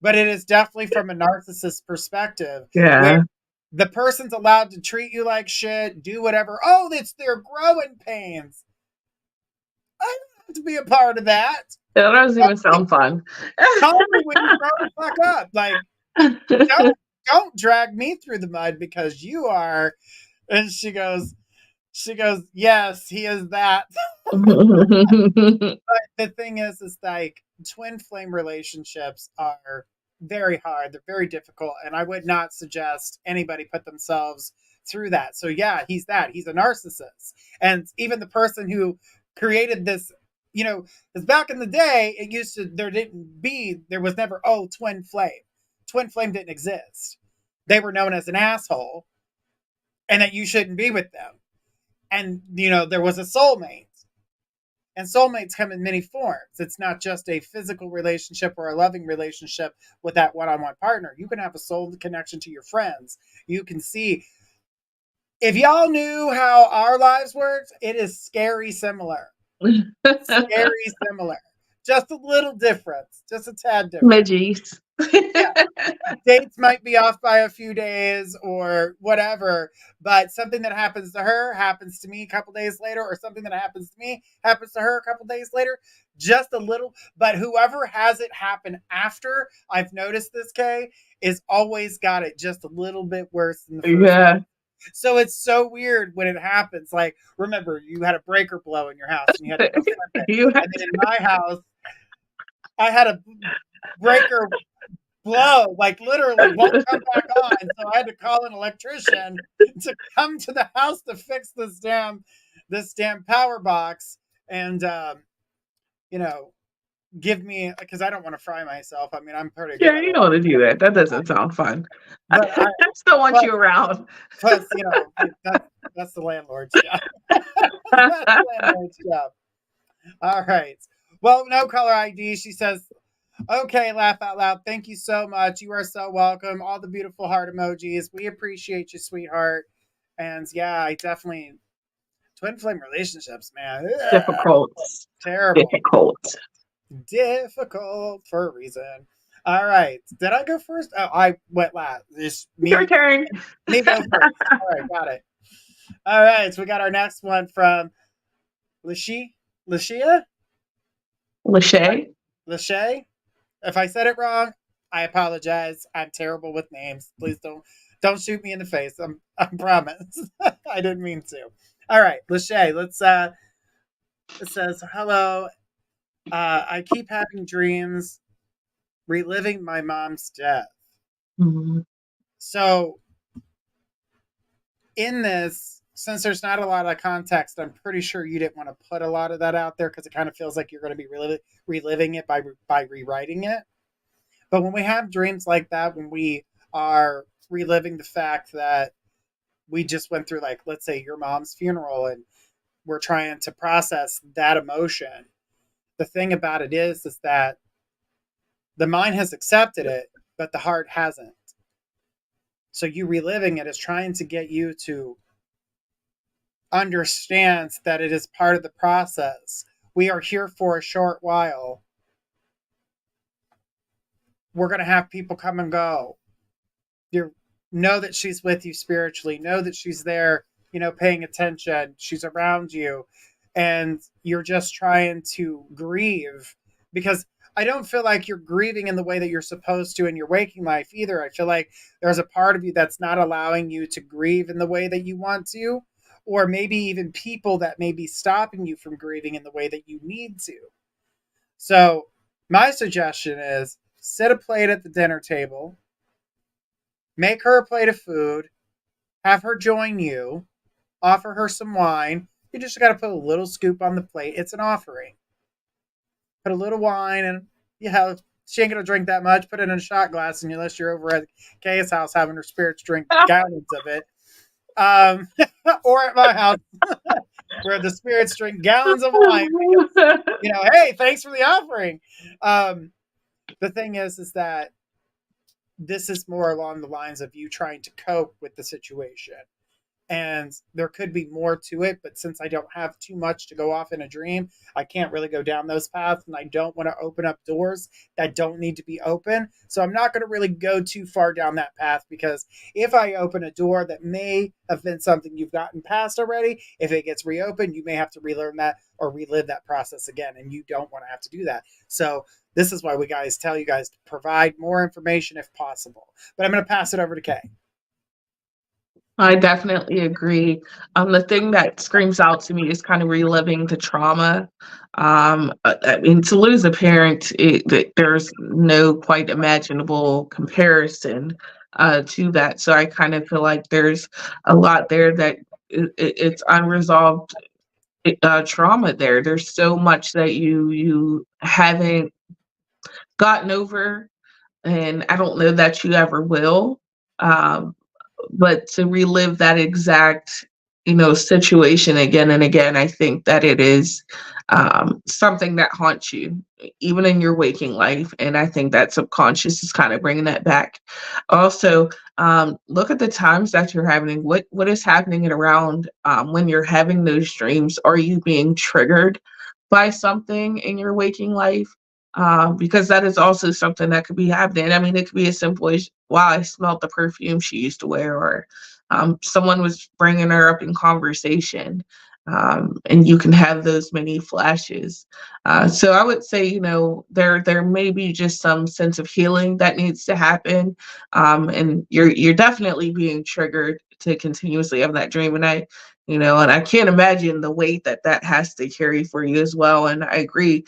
A: but it is definitely from a narcissist perspective.
B: Yeah.
A: Where the person's allowed to treat you like shit, do whatever. Oh, it's their growing pains. I don't have to be a part of that.
B: That doesn't even sound fun.
A: Tell me when you grow the fuck up. Like, don't drag me through the mud because you are. And she goes, yes, he is that. But the thing is like twin flame relationships are very hard. They're very difficult. And I would not suggest anybody put themselves through that. So yeah, he's that. He's a narcissist. And even the person who created this, because back in the day, it used to, there was never, twin flame. Twin flame didn't exist. They were known as an asshole and that you shouldn't be with them. And, there was a soulmate. And soulmates come in many forms. It's not just a physical relationship or a loving relationship with that one-on-one partner. You can have a soul connection to your friends. You can see. If y'all knew how our lives worked, it is scary similar. Scary similar. Just a little difference. Just a tad different.
B: Midgies.
A: Yeah. Dates might be off by a few days or whatever, but something that happens to her happens to me a couple days later, or something that happens to me happens to her a couple days later. Just a little, but whoever has it happen after, I've noticed this, Kay, is always got it just a little bit worse than the first.
B: Yeah.
A: One. So it's so weird when it happens. Like, remember, you had a breaker blow in your house and you had to go flip it. And then in my house, I had a breaker blow, like literally won't come back on. So I had to call an electrician to come to the house to fix this damn power box and give me, because I don't want to fry myself. I mean, I'm pretty good.
B: Yeah, you don't want to do that. That doesn't sound fun.
A: But
B: I still want you around.
A: Plus, that's the landlord's job. That's the landlord's job. All right. Well, no caller ID. She says, okay, laugh out loud. Thank you so much. You are so welcome. All the beautiful heart emojis. We appreciate you, sweetheart. And yeah, I definitely twin flame relationships, man.
B: Difficult.
A: Terrible. Difficult for a reason. All right. Did I go first? Oh, I went last.
B: Your turn.
A: Me go first. All right, got it. All right. So we got our next one from Lachey. Lachey? If I said it wrong, I apologize. I'm terrible with names. Please don't shoot me in the face. I promise. I didn't mean to. All right, Lachey, let's it says, hello. I keep having dreams reliving my mom's death.
B: Mm-hmm.
A: So in this, since there's not a lot of context, I'm pretty sure you didn't want to put a lot of that out there because it kind of feels like you're going to be reliving it by rewriting it. But when we have dreams like that, when we are reliving the fact that we just went through, like, let's say your mom's funeral, and we're trying to process that emotion, the thing about it is that the mind has accepted it, but the heart hasn't. So you reliving it is trying to get you to understand that it is part of the process. We are here for a short while. We're going to have people come and go. You know that she's with you spiritually, know that she's there, paying attention, she's around you, and you're just trying to grieve, because I don't feel like you're grieving in the way that you're supposed to in your waking life either. I feel like there's a part of you that's not allowing you to grieve in the way that you want to, or maybe even people that may be stopping you from grieving in the way that you need to. So my suggestion is set a plate at the dinner table, make her a plate of food, have her join you, offer her some wine. You just got to put a little scoop on the plate. It's an offering. Put a little wine, and she ain't gonna drink that much. Put it in a shot glass, and unless you're over at Kay's house having her spirits drink gallons of it, um, or at my house where the spirits drink gallons of wine. Because, hey, thanks for the offering. The thing is that this is more along the lines of you trying to cope with the situation. And there could be more to it, but since I don't have too much to go off in a dream, I can't really go down those paths, and I don't want to open up doors that don't need to be open. So I'm not going to really go too far down that path, because if I open a door that may have been something you've gotten past already, if it gets reopened, you may have to relearn that or relive that process again, and you don't want to have to do that. So this is why we guys tell you guys to provide more information if possible. But I'm going to pass it over to Kay.
B: I definitely agree. The thing that screams out to me is kind of reliving the trauma. I mean, to lose a parent, there's no quite imaginable comparison to that. So I kind of feel like there's a lot there that it's unresolved trauma there. There's so much that you haven't gotten over, and I don't know that you ever will. Um, but to relive that exact situation again and again, I think that it is something that haunts you even in your waking life, and I think that subconscious is kind of bringing that back. Also, look at the times that you're having. What is happening around when you're having those dreams? Are you being triggered by something in your waking life? Because that is also something that could be happening. I mean, it could be as simple as, wow, I smelled the perfume she used to wear, or someone was bringing her up in conversation. And you can have those many flashes. So I would say, there may be just some sense of healing that needs to happen, and you're definitely being triggered to continuously have that dream. And I can't imagine the weight that that has to carry for you as well. And I agree.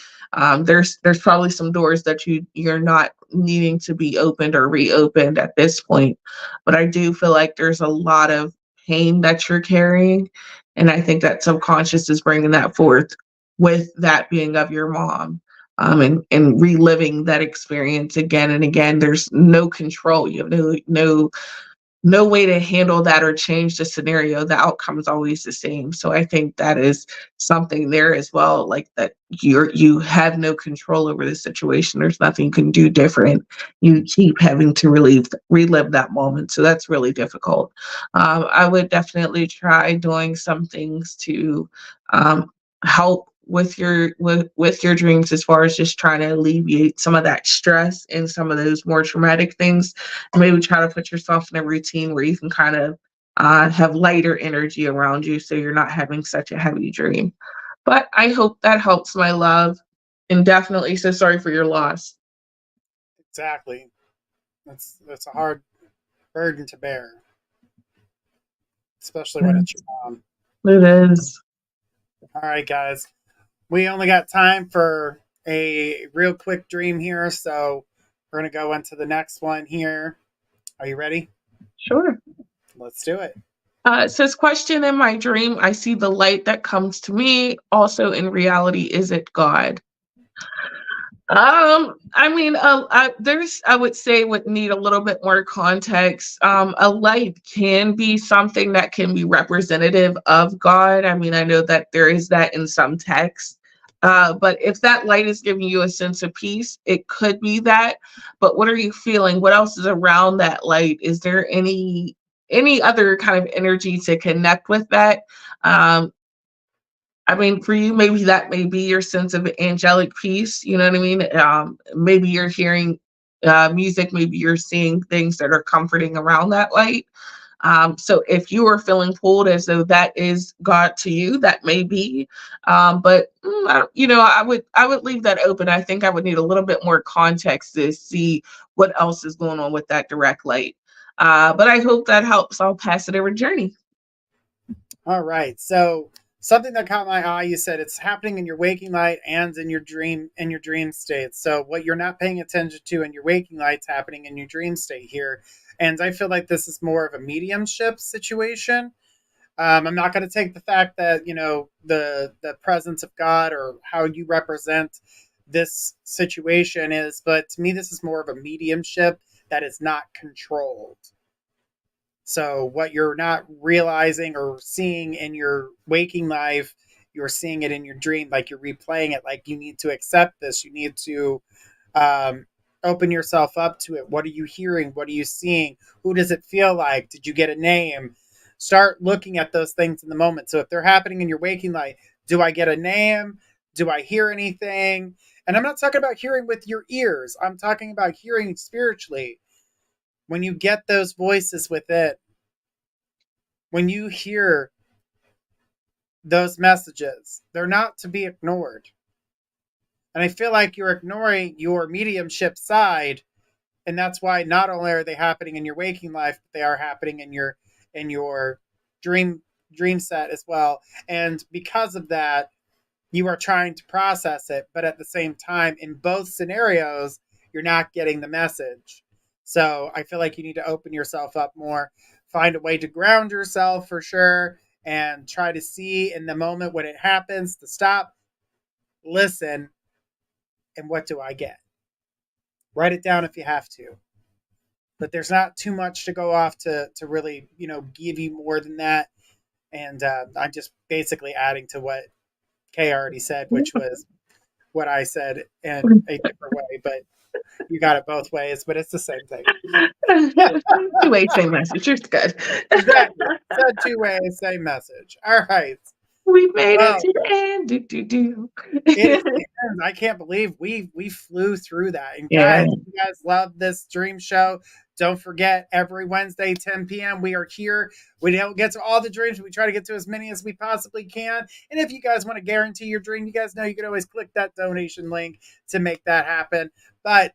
B: There's probably some doors that you're not needing to be opened or reopened at this point, but I do feel like there's a lot of pain that you're carrying, and I think that subconscious is bringing that forth with that being of your mom. And reliving that experience again and again. There's no control. You have no way to handle that or change the scenario. The outcome is always the same. So I think that is something there as well, like that you have no control over the situation. There's nothing you can do different. You keep having to relive that moment. So that's really difficult. I would definitely try doing some things to help with your dreams, as far as just trying to alleviate some of that stress and some of those more traumatic things. Maybe try to put yourself in a routine where you can kind of have lighter energy around you, so you're not having such a heavy dream. But I hope that helps, my love, and definitely so sorry for your loss.
A: Exactly. That's a hard burden to bear, especially when it's your mom.
B: It is.
A: All right, guys. We only got time for a real quick dream here, so we're going to go into the next one here. Are you ready?
B: Sure.
A: Let's do it.
B: It says, question: in my dream, I see the light that comes to me. Also, in reality, is it God? I mean, I would say would need a little bit more context. A light can be something that can be representative of God. I mean, I know that there is that in some texts. But if that light is giving you a sense of peace, it could be that. But what are you feeling? What else is around that light? Is there any other kind of energy to connect with that? Um, I mean, for you, maybe that may be your sense of angelic peace. You know what I mean? Maybe you're hearing music, maybe you're seeing things that are comforting around that light. So if you are feeling pulled as though that is God to you, that may be. But I would leave that open. I think I would need a little bit more context to see what else is going on with that direct light. But I hope that helps. I'll pass it over to Journey.
A: All right. So something that caught my eye, you said it's happening in your waking light and in your dream state. So what you're not paying attention to in your waking light's happening in your dream state here. And I feel like this is more of a mediumship situation. I'm not going to take the fact that the presence of God or how you represent this situation is, but to me, this is more of a mediumship that is not controlled. So what you're not realizing or seeing in your waking life, you're seeing it in your dream, like you're replaying it. Like you need to accept this. You need to um, open yourself up to it. What are you hearing? What are you seeing? Who does it feel like? Did you get a name? Start looking at those things in the moment. So if they're happening in your waking life, do I get a name? Do I hear anything? And I'm not talking about hearing with your ears. I'm talking about hearing spiritually. When you get those voices within, when you hear those messages, they're not to be ignored. And I feel like you're ignoring your mediumship side, and that's why not only are they happening in your waking life, but they are happening in your dream set as well. And because of that, you are trying to process it, but at the same time, in both scenarios, you're not getting the message. So I feel like you need to open yourself up more, find a way to ground yourself for sure, and try to see in the moment when it happens to stop, listen, and what do I get? Write it down if you have to. But there's not too much to go off to really, give you more than that. And I'm just basically adding to what Kay already said, which was what I said in a different way, but you got it both ways, but it's the same thing.
B: Two-way, same message. It's good.
A: Exactly. Said two ways, same message. All right.
B: We made it
A: Well,
B: to the end. Do, do, do.
A: it is the end. I can't believe we flew through that. And
B: Yeah.
A: guys, if you guys love this dream show, don't forget every Wednesday, 10 p.m. We are here. We don't get to all the dreams. We try to get to as many as we possibly can. And if you guys want to guarantee your dream, you guys know you can always click that donation link to make that happen. But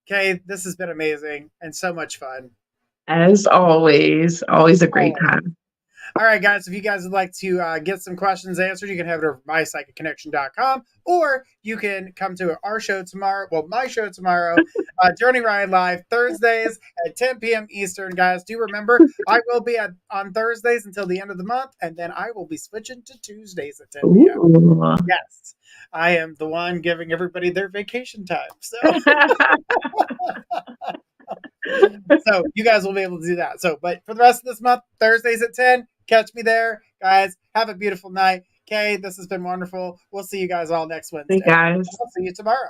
A: okay, this has been amazing and so much fun.
B: As always a great time.
A: All right, guys, if you guys would like to get some questions answered, you can head over to mypsychicconnection.com, or you can come to our show tomorrow. Well, my show tomorrow, Journey Ride Live, Thursdays at 10 p.m. Eastern. Guys, do remember, I will be on Thursdays until the end of the month, and then I will be switching to Tuesdays at 10 p.m.
B: Ooh.
A: Yes, I am the one giving everybody their vacation time. So you guys will be able to do that. So, but for the rest of this month, Thursdays at 10, catch me there. Guys, have a beautiful night. Okay, this has been wonderful. We'll see you guys all next
B: Hey
A: Wednesday.
B: guys.
A: I'll see you tomorrow.